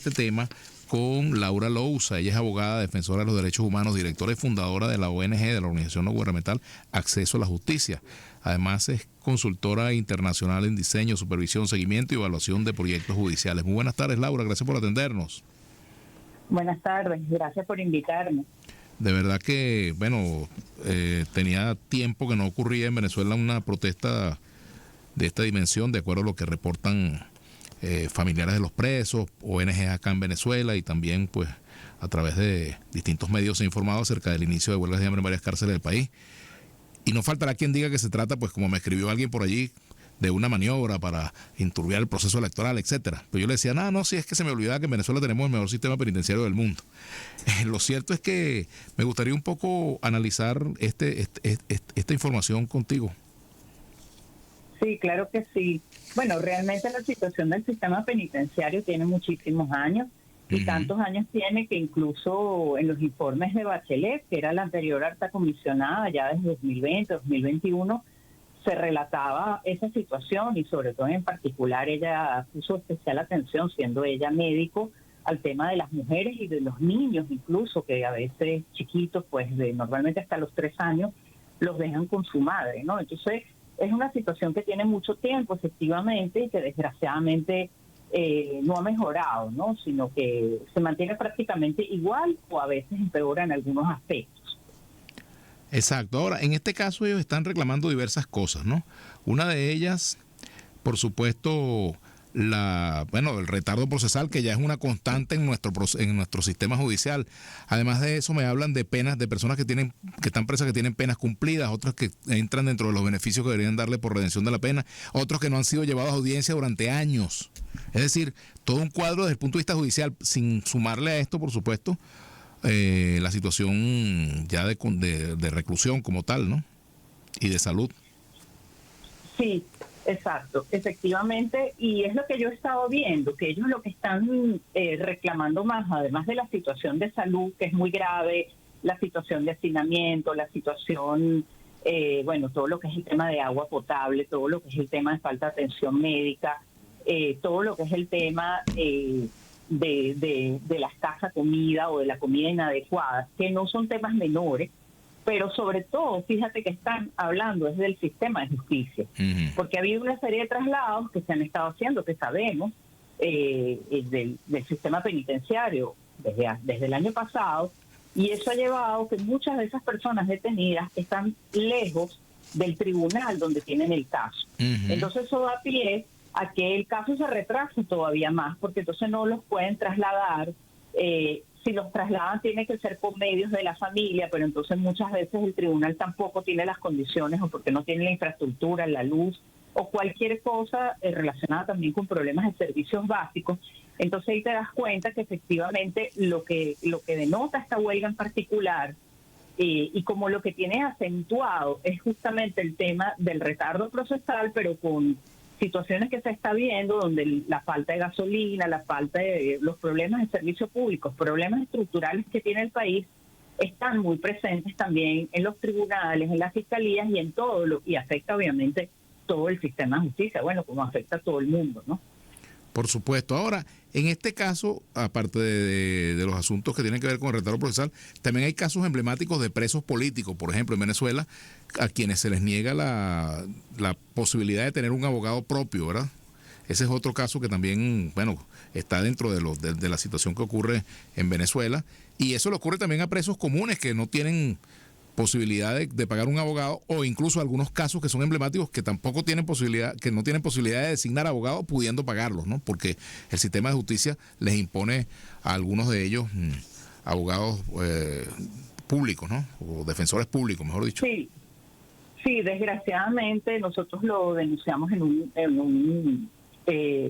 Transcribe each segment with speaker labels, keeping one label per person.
Speaker 1: este tema con Laura Louza. Ella es abogada, defensora de los derechos humanos, directora y fundadora de la ONG, de la organización no gubernamental Acceso a la Justicia. Además es consultora internacional en diseño, supervisión, seguimiento y evaluación de proyectos judiciales. Muy buenas tardes, Laura, gracias por atendernos.
Speaker 2: Buenas tardes, gracias por invitarme.
Speaker 1: De verdad que, tenía tiempo que no ocurría en Venezuela una protesta de esta dimensión, de acuerdo a lo que reportan familiares de los presos, ONG acá en Venezuela, y también pues a través de distintos medios se ha informado acerca del inicio de huelgas de hambre en varias cárceles del país. Y no faltará quien diga que se trata, pues como me escribió alguien por allí, de una maniobra para enturbiar el proceso electoral, etcétera. Pero yo le decía, no, si es que se me olvidaba que en Venezuela tenemos el mejor sistema penitenciario del mundo. Lo cierto es que me gustaría un poco analizar esta información contigo.
Speaker 2: Sí, claro que sí. Bueno, realmente la situación del sistema penitenciario tiene muchísimos años, y tantos años tiene que incluso en los informes de Bachelet, que era la anterior alta comisionada ya desde 2020, 2021, se relataba esa situación, y sobre todo en particular ella puso especial atención, siendo ella médico, al tema de las mujeres y de los niños incluso, que a veces chiquitos, pues normalmente hasta los 3 años, los dejan con su madre, ¿no? Entonces es una situación que tiene mucho tiempo, efectivamente, y que desgraciadamente no ha mejorado, ¿no? Sino que se mantiene prácticamente igual o a veces empeora en algunos aspectos.
Speaker 1: Exacto. Ahora, en este caso ellos están reclamando diversas cosas, ¿no? Una de ellas, por supuesto, el retardo procesal, que ya es una constante en nuestro sistema judicial. Además de eso, me hablan de penas de personas que están presas, que tienen penas cumplidas, otras que entran dentro de los beneficios que deberían darle por redención de la pena, otros que no han sido llevados a audiencia durante años. Es decir, todo un cuadro desde el punto de vista judicial, sin sumarle a esto, por supuesto, la situación ya de reclusión como tal, ¿no? Y de salud.
Speaker 2: Sí, exacto, efectivamente, y es lo que yo he estado viendo, que ellos lo que están reclamando más, además de la situación de salud, que es muy grave, la situación de hacinamiento, la situación, todo lo que es el tema de agua potable, todo lo que es el tema de falta de atención médica, todo lo que es el tema de la escasa comida o de la comida inadecuada, que no son temas menores, pero sobre todo, fíjate que están hablando es del sistema de justicia, porque ha habido una serie de traslados que se han estado haciendo, que sabemos, del sistema penitenciario desde el año pasado, y eso ha llevado que muchas de esas personas detenidas están lejos del tribunal donde tienen el caso. Entonces eso da pie a que el caso se retrase todavía más, porque entonces no los pueden trasladar. Si los trasladan tiene que ser por medios de la familia, pero entonces muchas veces el tribunal tampoco tiene las condiciones, o porque no tiene la infraestructura, la luz o cualquier cosa relacionada también con problemas de servicios básicos. Entonces ahí te das cuenta que efectivamente lo que denota esta huelga en particular, y como lo que tiene acentuado es justamente el tema del retardo procesal, pero con situaciones que se está viendo donde la falta de gasolina, la falta de los problemas de servicios públicos, problemas estructurales que tiene el país, están muy presentes también en los tribunales, en las fiscalías y en todo y afecta obviamente todo el sistema de justicia, como afecta a todo el mundo, ¿no?
Speaker 1: Por supuesto. Ahora, en este caso, aparte de los asuntos que tienen que ver con el retardo procesal, también hay casos emblemáticos de presos políticos, por ejemplo, en Venezuela, a quienes se les niega la posibilidad de tener un abogado propio, ¿verdad? Ese es otro caso que también, está dentro de la situación que ocurre en Venezuela, y eso le ocurre también a presos comunes que no tienen posibilidad de pagar un abogado, o incluso algunos casos que son emblemáticos que tampoco tienen posibilidad, que no tienen posibilidad de designar abogado pudiendo pagarlos, ¿no? Porque el sistema de justicia les impone a algunos de ellos abogados públicos, ¿no? O defensores públicos, mejor dicho.
Speaker 2: Sí, desgraciadamente nosotros lo denunciamos en un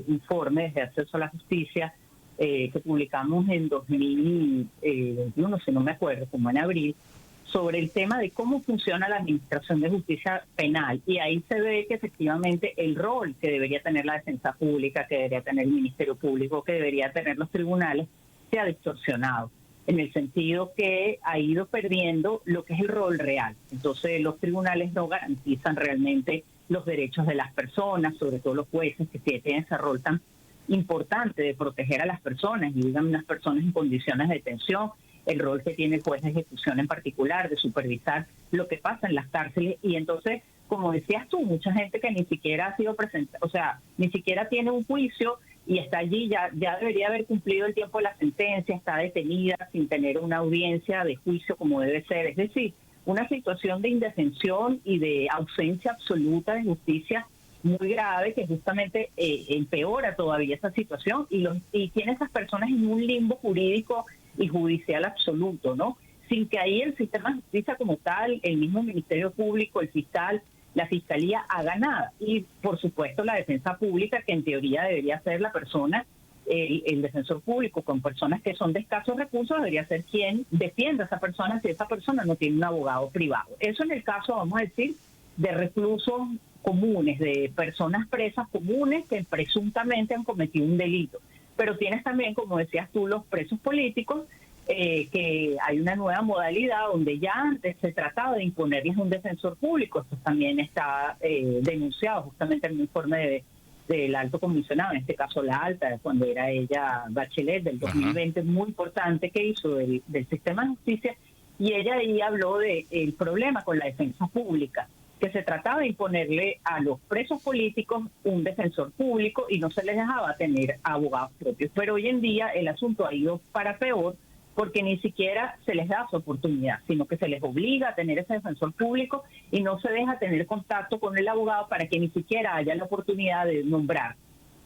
Speaker 2: informe de acceso a la justicia que publicamos en 2021, si no me acuerdo, como en abril, sobre el tema de cómo funciona la administración de justicia penal, y ahí se ve que efectivamente el rol que debería tener la defensa pública, que debería tener el Ministerio Público, que debería tener los tribunales, se ha distorsionado, en el sentido que ha ido perdiendo lo que es el rol real. Entonces los tribunales no garantizan realmente los derechos de las personas, sobre todo los jueces, que tienen ese rol tan importante de proteger a las personas, y digan unas personas en condiciones de detención, el rol que tiene el juez de ejecución en particular, de supervisar lo que pasa en las cárceles. Y entonces, como decías tú, mucha gente que ni siquiera ha sido presentada, o sea, ni siquiera tiene un juicio y está allí, ya debería haber cumplido el tiempo de la sentencia, está detenida sin tener una audiencia de juicio como debe ser. Es decir, una situación de indefensión y de ausencia absoluta de justicia muy grave, que justamente empeora todavía esa situación y tiene a esas personas en un limbo jurídico y judicial absoluto, ¿no? Sin que ahí el sistema de justicia como tal, el mismo Ministerio Público, el fiscal, la Fiscalía haga nada. Y, por supuesto, la defensa pública, que en teoría debería ser la persona, el defensor público, con personas que son de escasos recursos, debería ser quien defienda a esa persona si esa persona no tiene un abogado privado. Eso en el caso, vamos a decir, de reclusos comunes, de personas presas comunes que presuntamente han cometido un delito. Pero tienes también, como decías tú, los presos políticos, que hay una nueva modalidad donde ya antes se trataba de imponerles un defensor público. Esto también está denunciado justamente en el informe del alto comisionado, en este caso la alta, cuando era ella Bachelet, del 2020, muy importante que hizo del sistema de justicia, y ella ahí habló del problema con la defensa pública, que se trataba de imponerle a los presos políticos un defensor público y no se les dejaba tener abogados propios. Pero hoy en día el asunto ha ido para peor, porque ni siquiera se les da su oportunidad, sino que se les obliga a tener ese defensor público y no se deja tener contacto con el abogado para que ni siquiera haya la oportunidad de nombrar.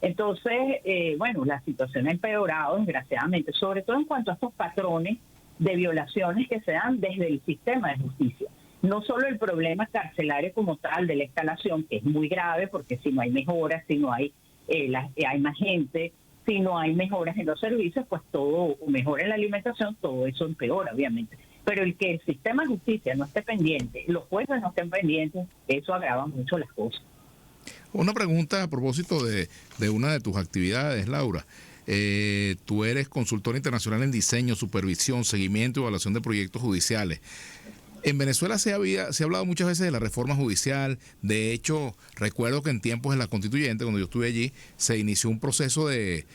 Speaker 2: Entonces, bueno, la situación ha empeorado, desgraciadamente, sobre todo en cuanto a estos patrones de violaciones que se dan desde el sistema de justicia. No solo el problema carcelario como tal de la instalación, que es muy grave, porque si no hay mejoras, si no hay, hay más gente, si no hay mejoras en los servicios, pues todo, o mejora en la alimentación, todo eso empeora, obviamente. Pero el que el sistema de justicia no esté pendiente, los jueces no estén pendientes, eso agrava mucho las cosas.
Speaker 1: Una pregunta a propósito de una de tus actividades, Laura. Tú eres consultora internacional en diseño, supervisión, seguimiento y evaluación de proyectos judiciales. En Venezuela se ha hablado muchas veces de la reforma judicial. De hecho, recuerdo que en tiempos de la Constituyente, cuando yo estuve allí, se inició un proceso de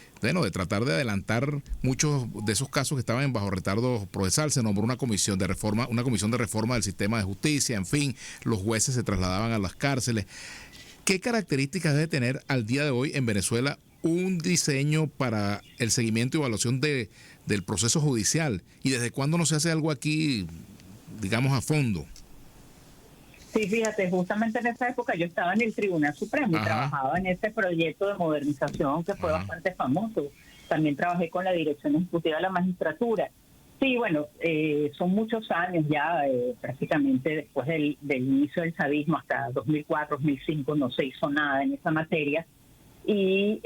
Speaker 1: tratar de adelantar muchos de esos casos que estaban bajo retardo procesal. Se nombró una comisión de reforma del sistema de justicia. En fin, los jueces se trasladaban a las cárceles. ¿Qué características debe tener al día de hoy en Venezuela un diseño para el seguimiento y evaluación del proceso judicial? ¿Y desde cuándo no se hace algo aquí, digamos, a fondo?
Speaker 2: Sí, fíjate, justamente en esa época yo estaba en el Tribunal Supremo y trabajaba en ese proyecto de modernización que fue bastante famoso. También trabajé con la Dirección Ejecutiva de la Magistratura. Sí, bueno, son muchos años ya, prácticamente después del inicio del chavismo hasta 2004, 2005 no se hizo nada en esa materia, y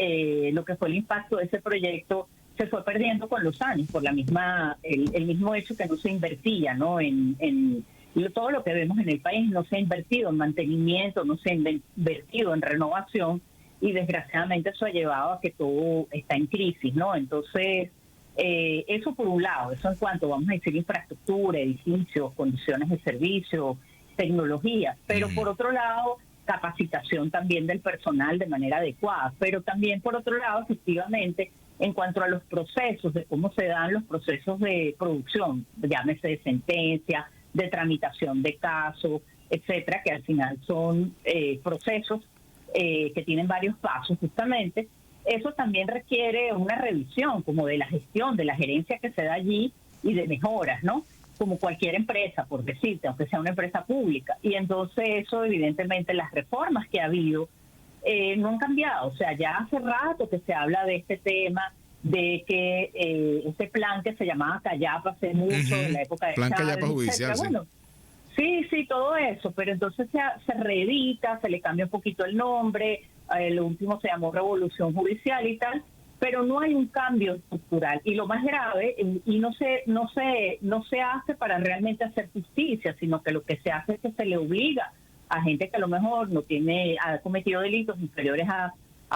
Speaker 2: lo que fue el impacto de ese proyecto se fue perdiendo con los años por el mismo hecho que no se invertía, ¿no? En todo lo que vemos en el país, no se ha invertido en mantenimiento, no se ha invertido en renovación, y desgraciadamente eso ha llevado a que todo está en crisis, ¿no? Entonces, eso por un lado, eso en cuanto, vamos a decir, infraestructura, edificios, condiciones de servicio, tecnología, pero por otro lado, capacitación también del personal de manera adecuada, pero también por otro lado, efectivamente, en cuanto a los procesos, de cómo se dan los procesos de producción, llámese de sentencia, de tramitación de casos, etcétera, que al final son procesos que tienen varios pasos justamente. Eso también requiere una revisión como de la gestión, de la gerencia que se da allí y de mejoras, ¿no? Como cualquier empresa, por decirte, aunque sea una empresa pública. Y entonces eso, evidentemente, las reformas que ha habido no han cambiado. O sea, ya hace rato que se habla de este tema, de que ese plan que se llamaba Callapa hace mucho, en la época de
Speaker 1: Plan
Speaker 2: Chávez,
Speaker 1: Callapa judicial, sí.
Speaker 2: Bueno, sí, todo eso, pero entonces se reedita, se le cambia un poquito el nombre, lo último se llamó Revolución Judicial y tal, pero no hay un cambio estructural. Y lo más grave, y no se hace para realmente hacer justicia, sino que lo que se hace es que se le obliga a gente que a lo mejor ha cometido delitos inferiores a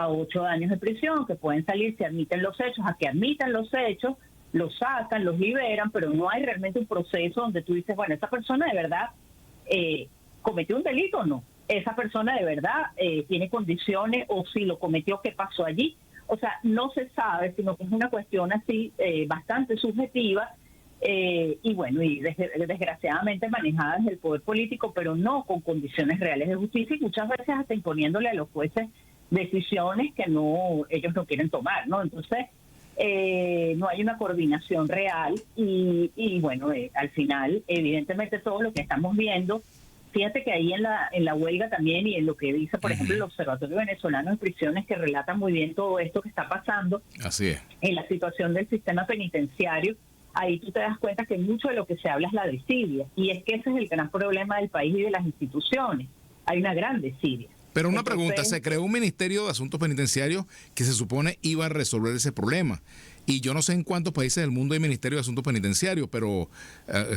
Speaker 2: 8 años de prisión, que pueden salir si admiten los hechos, a que admitan los hechos, los sacan, los liberan, pero no hay realmente un proceso donde tú dices, bueno, esa persona de verdad cometió un delito o no, esa persona de verdad tiene condiciones, o si lo cometió, ¿qué pasó allí? o sea, no se sabe, sino que es una cuestión así bastante subjetiva, y bueno, y desgraciadamente manejada desde el poder político, pero no con condiciones reales de justicia, y muchas veces hasta imponiéndole a los jueces decisiones que ellos no quieren tomar, ¿no? Entonces, no hay una coordinación real y bueno, al final, evidentemente todo lo que estamos viendo, fíjate que ahí en la huelga también y en lo que dice, por ejemplo, el Observatorio Venezolano de Prisiones, que relata muy bien todo esto que está pasando.
Speaker 1: Así es.
Speaker 2: En la situación del sistema penitenciario, ahí tú te das cuenta que mucho de lo que se habla es la desidia, y es que ese es el gran problema del país y de las instituciones. Hay una gran desidia.
Speaker 1: Pero una pregunta, se creó un Ministerio de Asuntos Penitenciarios que se supone iba a resolver ese problema. Y yo no sé en cuántos países del mundo hay Ministerio de Asuntos Penitenciarios, pero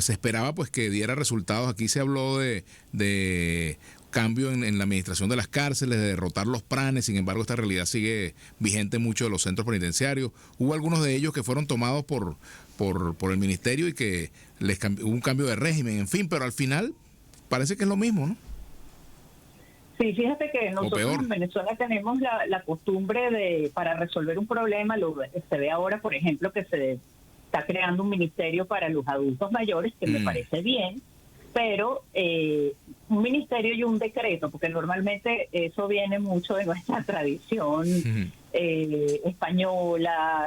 Speaker 1: se esperaba pues que diera resultados. Aquí se habló de cambio en la administración de las cárceles, de derrotar los pranes. Sin embargo, esta realidad sigue vigente en muchos de los centros penitenciarios. Hubo algunos de ellos que fueron tomados por el ministerio y que hubo un cambio de régimen, en fin, pero al final parece que es lo mismo, ¿no?
Speaker 2: Sí, fíjate que nosotros en Venezuela tenemos la costumbre para resolver un problema, se ve ahora, por ejemplo, que se está creando un ministerio para los adultos mayores, que me parece bien, pero un ministerio y un decreto, porque normalmente eso viene mucho de nuestra tradición española,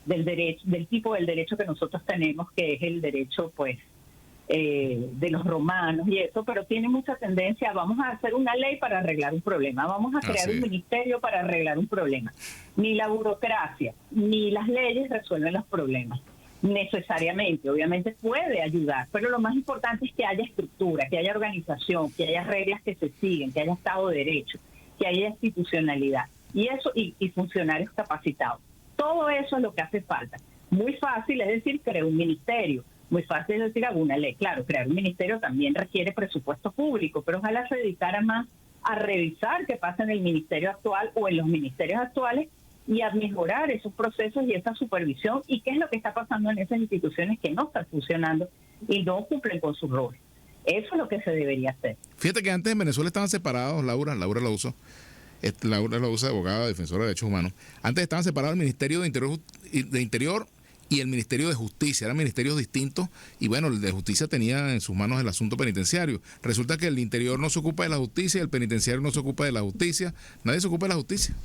Speaker 2: del derecho, del tipo del derecho que nosotros tenemos, que es el derecho, pues, de los romanos y eso, pero tiene mucha tendencia, vamos a hacer una ley para arreglar un problema, vamos a crear un ministerio para arreglar un problema. Ni la burocracia, ni las leyes resuelven los problemas, necesariamente. Obviamente puede ayudar, pero lo más importante es que haya estructura, que haya organización, que haya reglas que se siguen, que haya Estado de Derecho, que haya institucionalidad, y eso y funcionarios capacitados. Todo eso es lo que hace falta. Muy fácil es decir, creo un ministerio. Muy fácil es decir, hago una ley. Claro, crear un ministerio también requiere presupuesto público, pero ojalá se dedicara más a revisar qué pasa en el ministerio actual o en los ministerios actuales y a mejorar esos procesos y esa supervisión y qué es lo que está pasando en esas instituciones que no están funcionando y no cumplen con sus roles. Eso es lo que se debería hacer.
Speaker 1: Fíjate que antes en Venezuela estaban separados, Laura Lauso, abogada, defensora de derechos humanos. Antes estaban separados el Ministerio de Interior y el Ministerio de Justicia, eran ministerios distintos, y bueno, el de Justicia tenía en sus manos el asunto penitenciario. Resulta que el Interior no se ocupa de la justicia, el penitenciario no se ocupa de la justicia, nadie se ocupa de la justicia.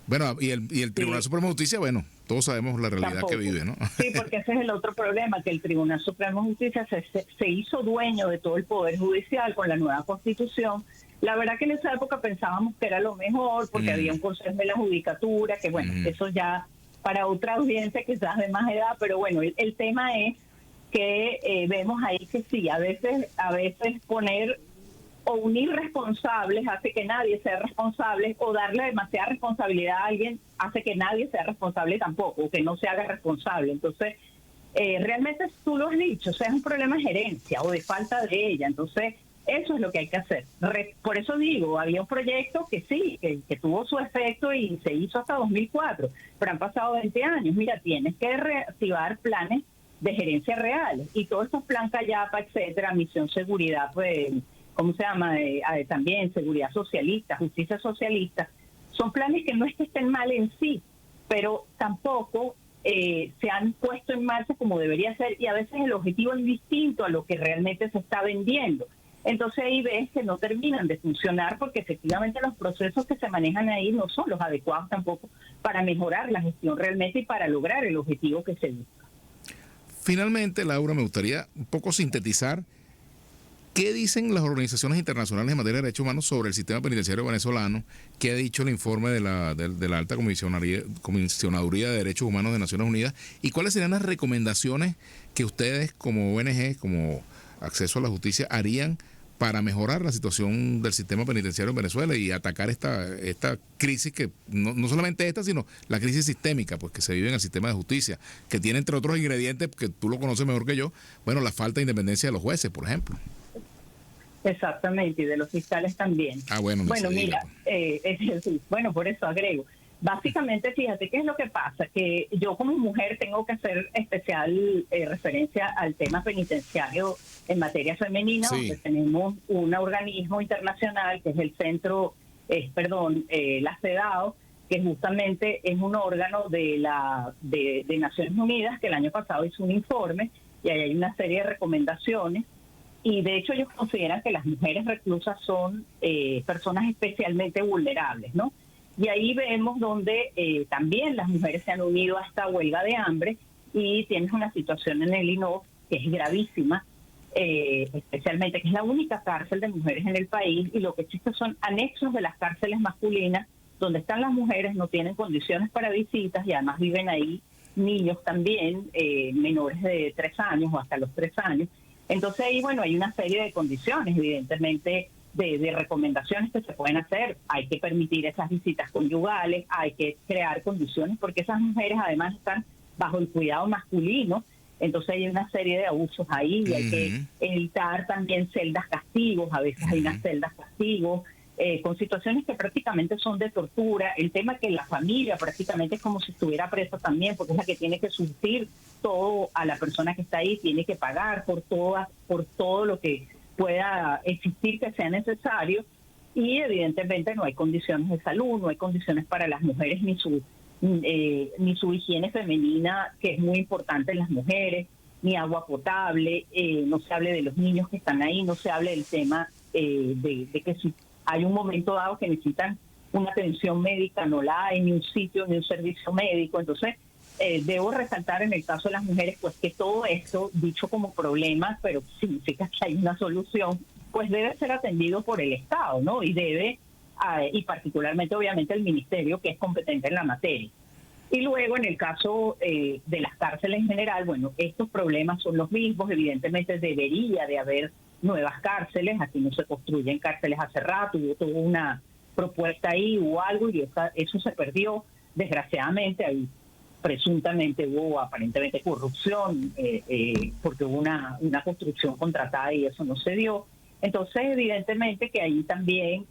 Speaker 1: Bueno, y el Tribunal Supremo de Justicia, bueno, todos sabemos la realidad que vive, ¿no?
Speaker 2: Sí, porque ese es el otro problema, que el Tribunal Supremo de Justicia se hizo dueño de todo el Poder Judicial con la nueva Constitución. La verdad que en esa época pensábamos que era lo mejor, porque había un Consejo de la Judicatura, que bueno, eso ya para otra audiencia quizás de más edad, pero bueno, el tema es que vemos ahí que sí, a veces poner o unir responsables hace que nadie sea responsable, o darle demasiada responsabilidad a alguien hace que nadie sea responsable tampoco, o que no se haga responsable. Entonces, realmente tú lo has dicho, o sea, es un problema de gerencia o de falta de ella. Entonces, eso es lo que hay que hacer. Por eso digo, había un proyecto que sí, que tuvo su efecto y se hizo hasta 2004, pero han pasado 20 años. Mira, tienes que reactivar planes de gerencia reales y todos estos planes Callapa, etcétera, misión seguridad, pues, ¿cómo se llama? También seguridad socialista, justicia socialista, son planes que no es que estén mal en sí, pero tampoco se han puesto en marcha como debería ser, y a veces el objetivo es distinto a lo que realmente se está vendiendo. Entonces ahí ves que no terminan de funcionar porque efectivamente los procesos que se manejan ahí no son los adecuados tampoco para mejorar la gestión realmente y para lograr el objetivo que se busca.
Speaker 1: Finalmente, Laura, me gustaría un poco sintetizar qué dicen las organizaciones internacionales en materia de derechos humanos sobre el sistema penitenciario venezolano, qué ha dicho el informe de la Alta Comisionaduría de Derechos Humanos de Naciones Unidas y cuáles serían las recomendaciones que ustedes como ONG, como Acceso a la Justicia, harían para mejorar la situación del sistema penitenciario en Venezuela y atacar esta crisis que no solamente esta, sino la crisis sistémica pues que se vive en el sistema de justicia, que tiene entre otros ingredientes que tú lo conoces mejor que yo, bueno, la falta de independencia de los jueces, por ejemplo.
Speaker 2: Exactamente, y de los fiscales también.
Speaker 1: Bueno,
Speaker 2: mira, bueno, por eso agrego. Básicamente, fíjate qué es lo que pasa, que yo como mujer tengo que hacer especial referencia al tema penitenciario en materia femenina, donde tenemos un organismo internacional que es el centro, la CEDAW, que justamente es un órgano de Naciones Unidas, que el año pasado hizo un informe y ahí hay una serie de recomendaciones. Y de hecho ellos consideran que las mujeres reclusas son personas especialmente vulnerables, ¿no? Y ahí vemos donde también las mujeres se han unido a esta huelga de hambre, y tienes una situación en el INOF que es gravísima, especialmente que es la única cárcel de mujeres en el país, y lo que existe son anexos de las cárceles masculinas donde están las mujeres, no tienen condiciones para visitas y además viven ahí niños también, menores de 3 años o hasta los 3 años. Entonces ahí, bueno, hay una serie de condiciones, evidentemente, de recomendaciones que se pueden hacer. Hay que permitir esas visitas conyugales, hay que crear condiciones, porque esas mujeres además están bajo el cuidado masculino, entonces hay una serie de abusos ahí, y hay que evitar también celdas castigos, a veces hay unas celdas castigos, con situaciones que prácticamente son de tortura. El tema que la familia prácticamente es como si estuviera presa también, porque es la que tiene que surtir todo a la persona que está ahí, tiene que pagar por todo lo que pueda existir que sea necesario, y evidentemente no hay condiciones de salud, no hay condiciones para las mujeres ni su higiene femenina, que es muy importante en las mujeres, ni agua potable, no se hable de los niños que están ahí, no se hable del tema de que si hay un momento dado que necesitan una atención médica, no la hay, ni un sitio, ni un servicio médico. Entonces, debo resaltar en el caso de las mujeres, pues que todo esto, dicho como problema, pero significa que hay una solución, pues debe ser atendido por el Estado, ¿no? Y particularmente, obviamente, el Ministerio, que es competente en la materia. Y luego, en el caso de las cárceles en general, bueno, estos problemas son los mismos. Evidentemente debería de haber nuevas cárceles. Aquí no se construyen cárceles hace rato, hubo toda una propuesta ahí, hubo algo, y eso se perdió, desgraciadamente. Ahí presuntamente hubo aparentemente corrupción, porque hubo una construcción contratada y eso no se dio. Entonces, evidentemente que ahí también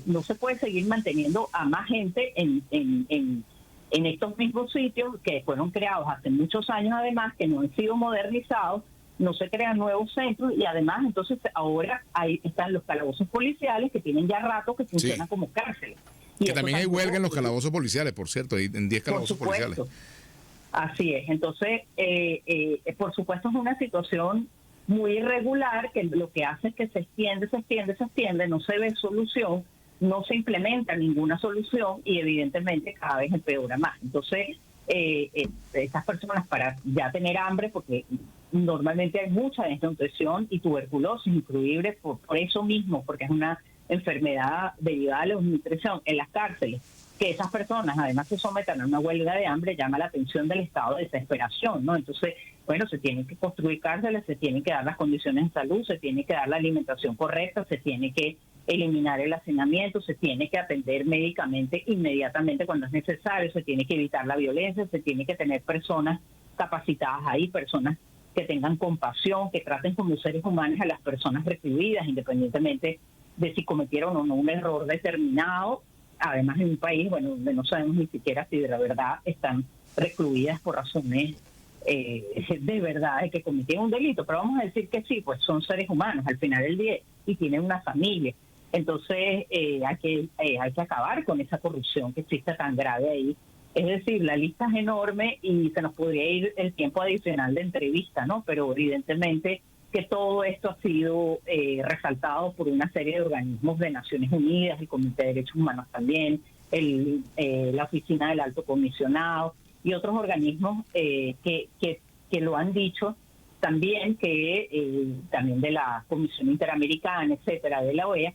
Speaker 2: no se puede seguir manteniendo a más gente en estos mismos sitios que fueron creados hace muchos años, además, que no han sido modernizados, no se crean nuevos centros, y además entonces ahora ahí están los calabozos policiales, que tienen ya rato que funcionan como cárceles.
Speaker 1: Y que también hay huelga en los calabozos policiales, por cierto, en 10 calabozos policiales.
Speaker 2: Así es. Entonces, por supuesto, es una situación muy irregular, que lo que hace es que se extiende, no se ve solución, no se implementa ninguna solución, y evidentemente cada vez empeora más. Entonces, estas personas, para ya tener hambre, porque normalmente hay mucha desnutrición y tuberculosis incluible por eso mismo, porque es una enfermedad derivada de la desnutrición en las cárceles, que esas personas además se sometan a una huelga de hambre, llama la atención del estado de desesperación, ¿no? Entonces, bueno, se tienen que construir cárceles, se tienen que dar las condiciones de salud, se tiene que dar la alimentación correcta, se tiene que eliminar el hacinamiento, se tiene que atender médicamente inmediatamente cuando es necesario, se tiene que evitar la violencia, se tiene que tener personas capacitadas ahí, personas que tengan compasión, que traten como seres humanos a las personas recluidas, independientemente de si cometieron o no un error determinado. Además, en un país, bueno, donde no sabemos ni siquiera si de la verdad están recluidas por razones de verdad de que cometieron un delito, pero vamos a decir que sí, pues son seres humanos al final del día y tienen una familia. Entonces hay que acabar con esa corrupción que existe tan grave ahí. Es decir, la lista es enorme y se nos podría ir el tiempo adicional de entrevista, ¿no? Pero evidentemente que todo esto ha sido resaltado por una serie de organismos de Naciones Unidas, el Comité de Derechos Humanos también, la Oficina del Alto Comisionado y otros organismos que lo han dicho también, que también de la Comisión Interamericana, etcétera, de la OEA,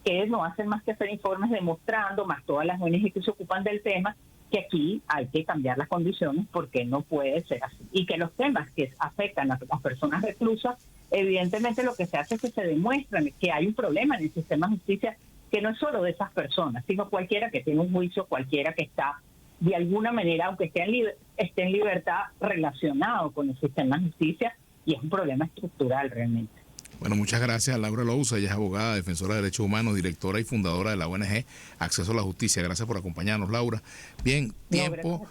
Speaker 2: que no hacen más que hacer informes demostrando, más todas las ONG que se ocupan del tema, que aquí hay que cambiar las condiciones porque no puede ser así. Y que los temas que afectan a las personas reclusas, evidentemente lo que se hace es que se demuestra que hay un problema en el sistema de justicia, que no es solo de esas personas, sino cualquiera que tiene un juicio, cualquiera que está de alguna manera, aunque esté en libertad, relacionado con el sistema de justicia, y es un problema estructural realmente.
Speaker 1: Bueno, muchas gracias a Laura Louza. Ella es abogada, defensora de derechos humanos, directora y fundadora de la ONG Acceso a la Justicia. Gracias por acompañarnos, Laura. Bien, tiempo.